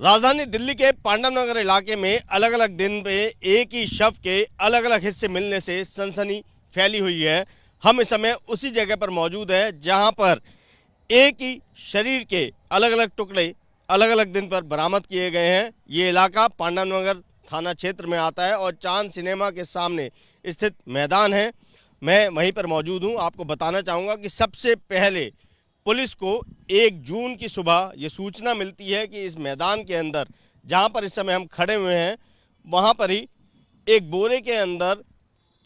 राजधानी दिल्ली के पांडव नगर इलाके में अलग अलग दिन पे एक ही शव के अलग अलग हिस्से मिलने से सनसनी फैली हुई है। हम इस समय उसी जगह पर मौजूद है जहां पर एक ही शरीर के अलग अलग टुकड़े अलग अलग दिन पर बरामद किए गए हैं। ये इलाका पांडव नगर थाना क्षेत्र में आता है और चांद सिनेमा के सामने स्थित मैदान है। मैं वहीं पर मौजूद हूं। आपको बताना चाहूँगा कि सबसे पहले पुलिस को 1 जून की सुबह ये सूचना मिलती है कि इस मैदान के अंदर जहां पर इस समय हम खड़े हुए हैं वहां पर ही एक बोरे के अंदर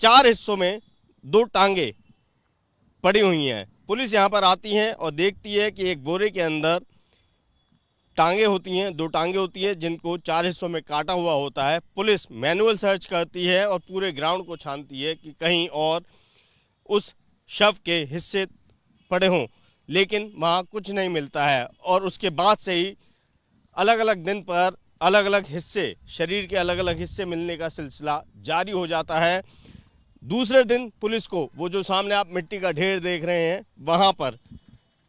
4 हिस्सों में 2 टांगे पड़ी हुई हैं। पुलिस यहां पर आती है और देखती है कि एक बोरे के अंदर टांगे होती हैं, 2 टांगे होती हैं जिनको 4 हिस्सों में काटा हुआ होता है। पुलिस मैनुअल सर्च करती है और पूरे ग्राउंड को छानती है कि कहीं और उस शव के हिस्से पड़े हों, लेकिन वहाँ कुछ नहीं मिलता है। और उसके बाद से ही अलग अलग दिन पर अलग अलग हिस्से, शरीर के अलग अलग हिस्से मिलने का सिलसिला जारी हो जाता है। दूसरे दिन पुलिस को वो जो सामने आप मिट्टी का ढेर देख रहे हैं वहाँ पर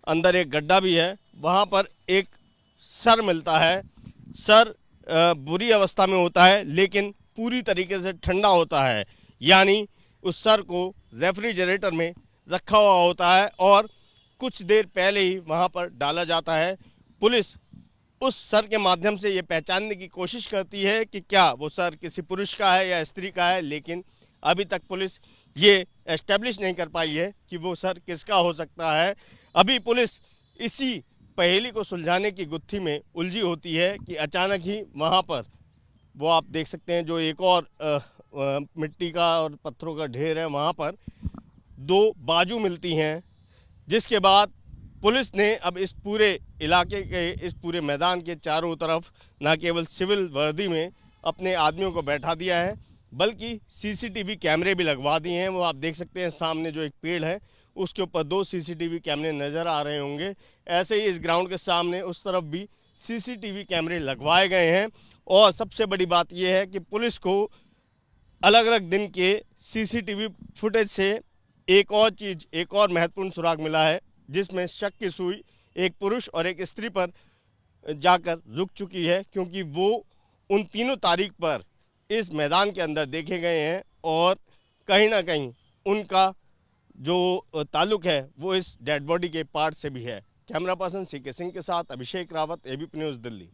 अंदर एक गड्ढा भी है, वहाँ पर एक सर मिलता है। सर बुरी अवस्था में होता है लेकिन पूरी तरीके से ठंडा होता है, यानी उस सर को रेफ्रिजरेटर में रखा हुआ होता है और कुछ देर पहले ही वहां पर डाला जाता है। पुलिस उस सर के माध्यम से ये पहचानने की कोशिश करती है कि क्या वो सर किसी पुरुष का है या स्त्री का है, लेकिन अभी तक पुलिस ये एस्टेब्लिश नहीं कर पाई है कि वो सर किसका हो सकता है। अभी पुलिस इसी पहेली को सुलझाने की गुत्थी में उलझी होती है कि अचानक ही वहाँ पर वो आप देख सकते हैं जो एक और मिट्टी का और पत्थरों का ढेर है, वहाँ पर 2 बाजू मिलती हैं। जिसके बाद पुलिस ने अब इस पूरे इलाके के, इस पूरे मैदान के चारों तरफ न केवल सिविल वर्दी में अपने आदमियों को बैठा दिया है बल्कि सीसीटीवी कैमरे भी लगवा दिए हैं। वो आप देख सकते हैं सामने जो एक पेड़ है उसके ऊपर 2 सीसीटीवी कैमरे नज़र आ रहे होंगे। ऐसे ही इस ग्राउंड के सामने उस तरफ भी सीसीटीवी कैमरे लगवाए गए हैं। और सबसे बड़ी बात यह है कि पुलिस को अलग अलग दिन के सीसीटीवी फुटेज से एक और चीज़, एक और महत्वपूर्ण सुराग मिला है जिसमें शक की सुई एक पुरुष और एक स्त्री पर जाकर रुक चुकी है, क्योंकि वो उन तीनों तारीख पर इस मैदान के अंदर देखे गए हैं और कहीं ना कहीं उनका जो ताल्लुक है वो इस डेड बॉडी के पार्ट से भी है। कैमरा पर्सन CK सिंह के साथ अभिषेक रावत, ABP न्यूज़ दिल्ली।